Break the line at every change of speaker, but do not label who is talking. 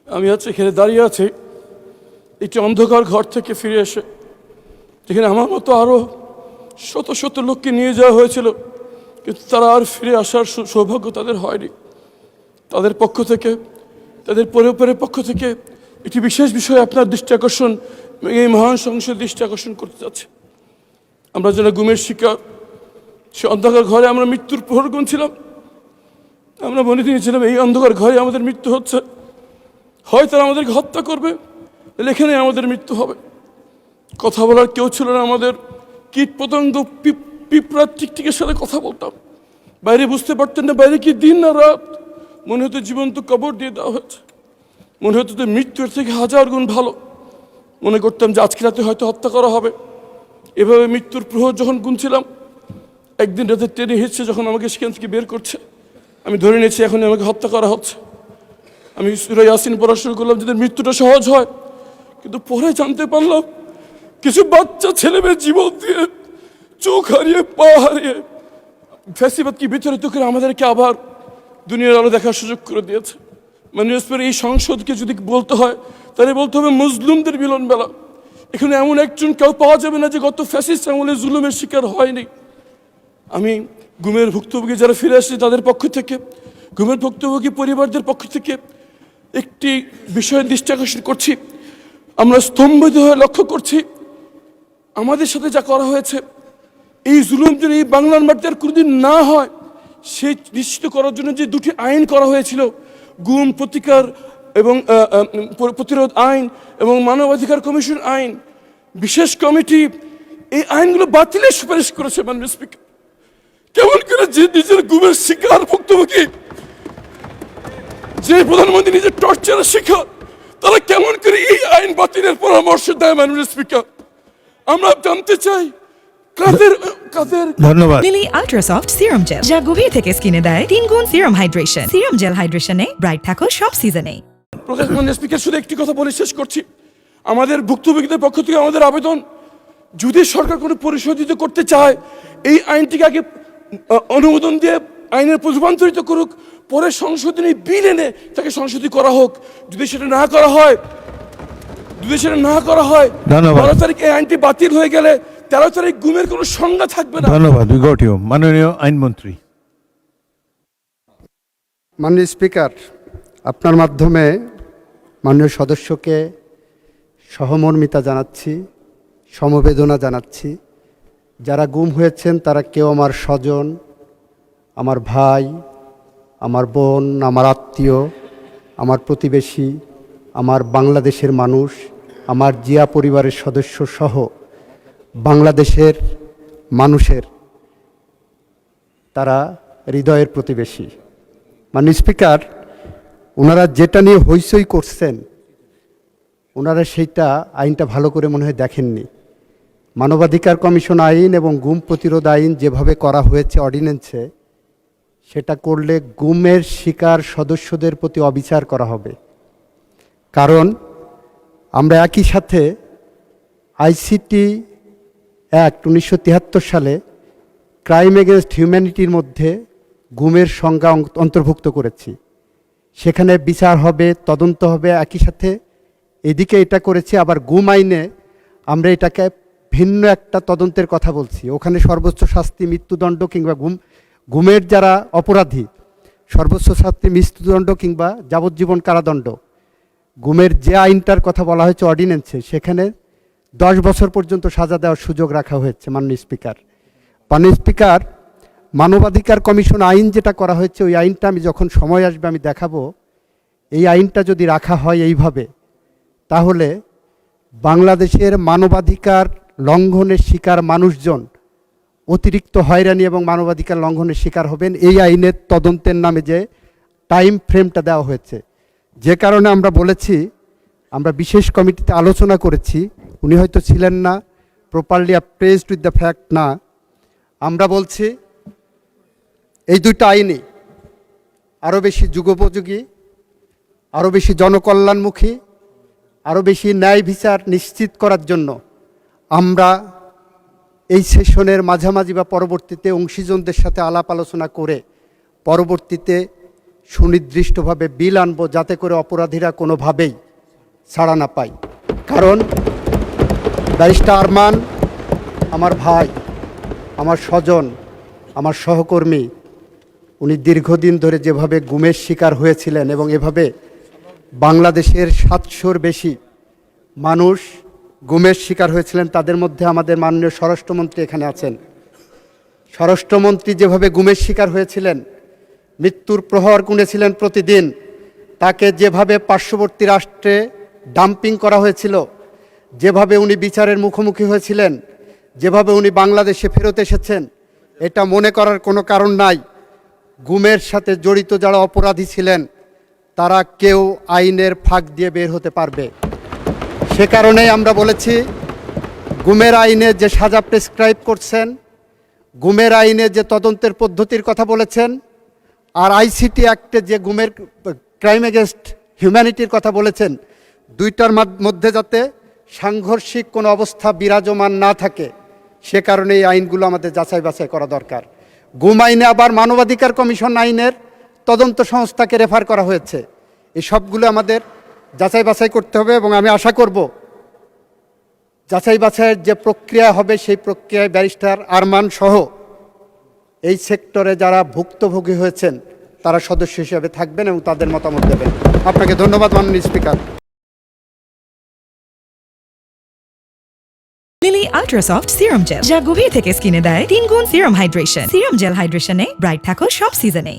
আমি আজ এখানে দাঁড়িয়ে আছি একটি অন্ধকার ঘর থেকে ফিরে এসে, যেখানে আমার মতো আরও শত শত লোককে নিয়ে যাওয়া হয়েছিল, কিন্তু তারা আর ফিরে আসার সৌভাগ্য তাদের হয়নি। তাদের পক্ষ থেকে, তাদের পরিবারের পক্ষ থেকে একটি বিশেষ বিষয়ে আপনার দৃষ্টি আকর্ষণ, এই মহান সংসদের দৃষ্টি আকর্ষণ করতে যাচ্ছে। আমরা যারা গুমের শিকার, সে অন্ধকার ঘরে আমরা মৃত্যুর প্রহর গুনছিলাম। আমরা মনে নিয়েছিলাম এই অন্ধকার ঘরে আমাদের মৃত্যু হচ্ছে, হয় তারা আমাদেরকে হত্যা করবে, এখানে আমাদের মৃত্যু হবে। কথা বলার কেউ ছিল না আমাদের। কীট পতঙ্গ, পিঁপড়ার টিকটিকের সাথে কথা বলতাম। বাইরে বুঝতে পারতেন না বাইরে কি দিন না রাত। মনে হতো জীবন্ত কবর দিয়ে দেওয়া হয়েছে। মনে হতো যে মৃত্যুর থেকে হাজার গুণ ভালো। মনে করতাম যে আজকে রাতে হয়তো হত্যা করা হবে। এভাবে মৃত্যুর প্রহর যখন গুনছিলাম, একদিন রাতে ট্রেনে হিসছে যখন আমাকে সেখান থেকে বের করছে, আমি ধরে নিয়েছি এখন আমাকে হত্যা করা হচ্ছে। আমি সূরা ইয়াসিন পড়া শুরু করলাম যাদের মৃত্যুটা সহজ হয়, কিন্তু পরে জানতে পারলাম কিছু বাচ্চা ছেলে মেয়ে জীবন দিয়ে, চোখ হারিয়ে, পা হারিয়ে, ফ্যাসিবাদ কি বিতাড়িত করে আমাদেরকে আবার দুনিয়ার আলো দেখার সুযোগ করে দিয়েছে। মানে এই সংসদকে যদি বলতে হয় তাহলে বলতে হবে মুসলিমদের মিলন মেলা। এখানে এমন একজন কেউ পাওয়া যাবে না যে গত ফ্যাসিস্ট আমলে জুলুমের শিকার হয়নি। আমি গুমের ভুক্তভোগী যারা ফিরে আসছে তাদের পক্ষ থেকে, গুমের ভুক্তভোগী পরিবারদের পক্ষ থেকে একটি বিষয়ের দৃষ্টি আকর্ষণ করছি। আমরা স্তম্ভিত হয়ে লক্ষ্য করছি আমাদের সাথে যা করা হয়েছে, এই জুলুম যেন এই বাংলার মাটিতে আর কোনোদিন না হয় সেই নিশ্চিত করার জন্য যে দুটি আইন করা হয়েছিল, গুম প্রতিকার এবং প্রতিরোধ আইন এবং মানবাধিকার কমিশন আইন, বিশেষ কমিটি এই আইনগুলো বাতিলের সুপারিশ করেছে মাননীয় স্পিকার। কেমন করে যে নিজের গুমের শিকার ভুক্তভোগী, যে প্রধানমন্ত্রী নিজের টর্চারের শিকার, তারা কেমন করে এই আইন বাতিলের পরামর্শ দেয় মাননীয় স্পিকার? আমরা জানতে চাই
ধন্যবাদ।
Lily ultra soft serum gel, যা গভীর থেকে স্কিনে দেয় 3 গুণ সিরাম হাইড্রেশন। সিরাম জেল হাইড্রেশনে ব্রাইট থাকো সব সিজনে।
মাননীয় স্পিকার, শুধু একটি কথা বলে শেষ করছি। আমাদের ভুক্তভোগীদের পক্ষ থেকে আমাদের আবেদন, যদি সরকার কোনো পরিশোধিত করতে চায় এই আইনটিকে আগে অনুমোদন দিয়ে আইনের রূপান্তরিত করুক, পরে সংশোধনী বিল এনে তাকে সংশোধনী করা হোক। যদি সেটা না করা হয়, 12 তারিখ এই আইনটি বাতিল হয়ে গেলে 13 তারিখ গুমের কোনো সংজ্ঞা থাকবে না।
ধন্যবাদ। We got you. মাননীয় আইনমন্ত্রী।
মাননীয় স্পিকার, আপনার মাধ্যমে মাননীয় সদস্যকে সহমর্মিতা জানাচ্ছি, সমবেদনা জানাচ্ছি। যারা গুম হয়েছেন তারা কেউ আমার স্বজন, আমার ভাই, আমার বোন, আমার আত্মীয়, আমার প্রতিবেশী, আমার বাংলাদেশের মানুষ, আমার জিয়া পরিবারের সদস্য সহ বাংলাদেশের মানুষের তারা হৃদয়ের প্রতিবেশী। মাননীয় স্পিকার, ওনারা যেটা নিয়ে হইচই করছেন, ওনারা সেইটা আইনটা ভালো করে মনে হয় দেখেননি। মানবাধিকার কমিশন আইন এবং গুম প্রতিরোধ আইন যেভাবে করা হয়েছে অর্ডিন্যান্সে, সেটা করলে গুমের শিকার সদস্যদের প্রতি অবিচার করা হবে। কারণ আমরা একই সাথে আইসিটি অ্যাক্ট 1973 সালে ক্রাইম এগেনস্ট হিউম্যানিটির মধ্যে গুমের সংজ্ঞা অন্তর্ভুক্ত করেছি। সেখানে বিচার হবে, তদন্ত হবে। একই সাথে এদিকে এটা করেছি, আবার গুম আইনে আমরা এটাকে ভিন্ন একটা তদন্তের কথা বলছি। ওখানে সর্বোচ্চ শাস্তি মৃত্যুদণ্ড কিংবা গুমের যারা অপরাধী সর্বোচ্চ শাস্তি মৃত্যুদণ্ড কিংবা যাবজ্জীবন কারাদণ্ড। গুমের যে আইনটার কথা বলা হয়েছে অর্ডিন্যান্সে, সেখানে 10 বছর পর্যন্ত সাজা দেওয়ার সুযোগ রাখা হয়েছে। মাননীয় স্পিকার, মানবাধিকার কমিশন আইন যেটা করা হয়েছে, ওই আইনটা আমি যখন সময় আসবে আমি দেখাবো। এই আইনটা যদি রাখা হয় এইভাবে, তাহলে বাংলাদেশের মানবাধিকার লঙ্ঘনের শিকার মানুষজন অতিরিক্ত হয়রানি এবং মানবাধিকার লঙ্ঘনের শিকার হবেন। এই আইনের তদন্তের নামে যে টাইম ফ্রেমটা দেওয়া হয়েছে, যে কারণে আমরা বলেছি, আমরা বিশেষ কমিটিতে আলোচনা করেছি, উনি হয়তো ছিলেন না, প্রপারলি অ্যাপ্রেজড উইথ দ্য ফ্যাক্ট না। আমরা বলছি এই দুইটা আইনই আরও বেশি যুগোপযোগী, আরও বেশি জনকল্যাণমুখী, আরও বেশি ন্যায় বিচার নিশ্চিত করার জন্য আমরা এই সেশনের মাঝামাঝি বা পরবর্তীতে অংশীজনদের সাথে আলাপ আলোচনা করে পরবর্তীতে সুনির্দিষ্টভাবে বিল আনবো, যাতে করে অপরাধীরা কোনোভাবেই ছাড়া না পায়। কারণ ব্যারিস্টার আরমান আমার ভাই, আমার স্বজন, আমার সহকর্মী। উনি দীর্ঘদিন ধরে যেভাবে গুমের শিকার হয়েছিলেন এবং এভাবে বাংলাদেশের 700-র বেশি মানুষ গুমের শিকার হয়েছিলেন, তাদের মধ্যে আমাদের মাননীয় স্বরাষ্ট্রমন্ত্রী এখানে আছেন। স্বরাষ্ট্রমন্ত্রী যেভাবে গুমের শিকার হয়েছিলেন, মৃত্যুর প্রহর গুনেছিলেন প্রতিদিন, তাকে যেভাবে পার্শ্ববর্তী রাষ্ট্রে ডাম্পিং করা হয়েছিল, যেভাবে উনি বিচারের মুখোমুখি হয়েছিলেন, যেভাবে উনি বাংলাদেশে ফেরত এসেছেন, এটা মনে করার কোনো কারণ নাই গুমের সাথে জড়িত যারা অপরাধী ছিলেন তারা কেউ আইনের ফাঁক দিয়ে বের হতে পারবে। সে কারণেই আমরা বলেছি, গুমের আইনে যে সাজা প্রেসক্রাইব করছেন, গুমের আইনে যে তদন্তের পদ্ধতির কথা বলেছেন, আর আইসিটি অ্যাক্টে যে গুমের ক্রাইম এগেনস্ট হিউম্যানিটির কথা বলেছেন, দুইটার মধ্যে যাতে সাংঘর্ষিক কোনো অবস্থা বিরাজমান না থাকে, সে কারণে এই আইনগুলো আমাদের যাচাই বাছাই করা দরকার। গুম আইনে আবার মানবাধিকার কমিশন আইনের তদন্ত সংস্থাকে রেফার করা হয়েছে। এই সবগুলো আমাদের যাচাই বাছাই করতে হবে এবং আমি আশা করব যাচাই বাছাইয়ের যে প্রক্রিয়া হবে সেই প্রক্রিয়ায় ব্যারিস্টার আরমান সহ এই সেক্টরে যারা ভুক্তভোগী হয়েছেন তারা সদস্য হিসেবে থাকবেন এবং তাদের মতামত দেবেন। আপনাকে ধন্যবাদ মাননীয় speaker.
Lily ultra soft serum gel, যা গভীর থেকে স্কিনে দেয় 3 গুণ সিরাম হাইড্রেশন। সিরাম জেল হাইড্রেশনে ব্রাইট থাকো সব সিজনে।